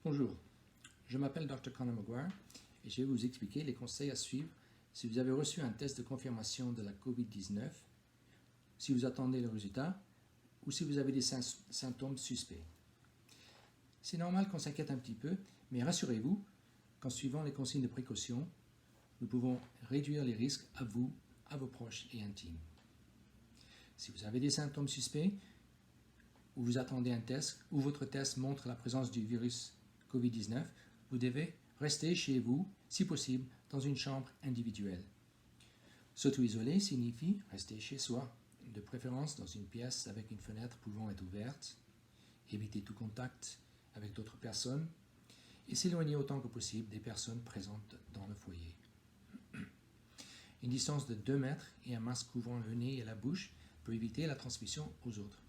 Bonjour, je m'appelle Dr. Conor McGuire et je vais vous expliquer les conseils à suivre si vous avez reçu un test de confirmation de la COVID-19, si vous attendez le résultat ou si vous avez des symptômes suspects. C'est normal qu'on s'inquiète un petit peu, mais rassurez-vous qu'en suivant les consignes de précaution, nous pouvons réduire les risques à vous, à vos proches et intimes. Si vous avez des symptômes suspects ou vous attendez un test ou votre test montre la présence du virus COVID-19, vous devez rester chez vous, si possible, dans une chambre individuelle. S'auto-isoler signifie rester chez soi, de préférence dans une pièce avec une fenêtre pouvant être ouverte, éviter tout contact avec d'autres personnes et s'éloigner autant que possible des personnes présentes dans le foyer. Une distance de 2 mètres et un masque couvrant le nez et la bouche peut éviter la transmission aux autres.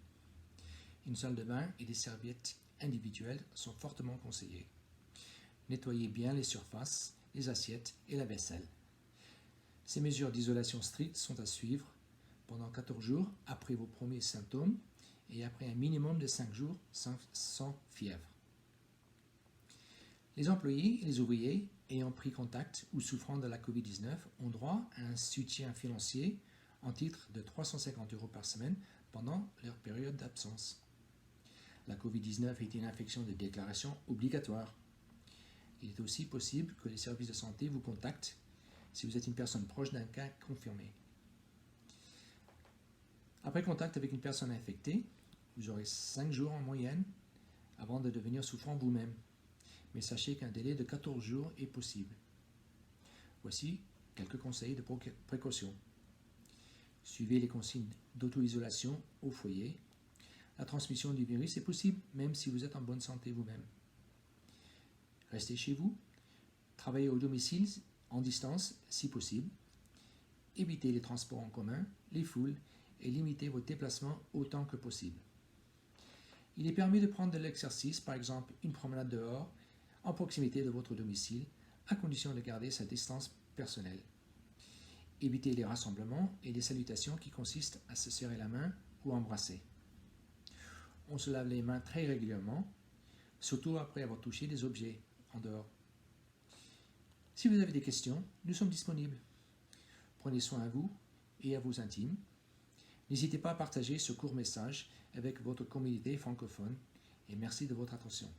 Une salle de bain et des serviettes individuelles sont fortement conseillées. Nettoyez bien les surfaces, les assiettes et la vaisselle. Ces mesures d'isolation strictes sont à suivre pendant 14 jours après vos premiers symptômes et après un minimum de 5 jours sans fièvre. Les employés et les ouvriers ayant pris contact ou souffrant de la COVID-19 ont droit à un soutien financier en titre de 350 € par semaine pendant leur période d'absence. La COVID-19 est une infection de déclaration obligatoire. Il est aussi possible que les services de santé vous contactent si vous êtes une personne proche d'un cas confirmé. Après contact avec une personne infectée, vous aurez 5 jours en moyenne avant de devenir souffrant vous-même. Mais sachez qu'un délai de 14 jours est possible. Voici quelques conseils de précaution. Suivez les consignes d'auto-isolation au foyer. La transmission du virus est possible même si vous êtes en bonne santé vous-même. Restez chez vous. Travaillez au domicile en distance si possible. Évitez les transports en commun, les foules et limitez vos déplacements autant que possible. Il est permis de prendre de l'exercice, par exemple une promenade dehors, en proximité de votre domicile, à condition de garder sa distance personnelle. Évitez les rassemblements et les salutations qui consistent à se serrer la main ou embrasser. On se lave les mains très régulièrement, surtout après avoir touché des objets en dehors. Si vous avez des questions, nous sommes disponibles. Prenez soin à vous et à vos intimes. N'hésitez pas à partager ce court message avec votre communauté francophone et merci de votre attention.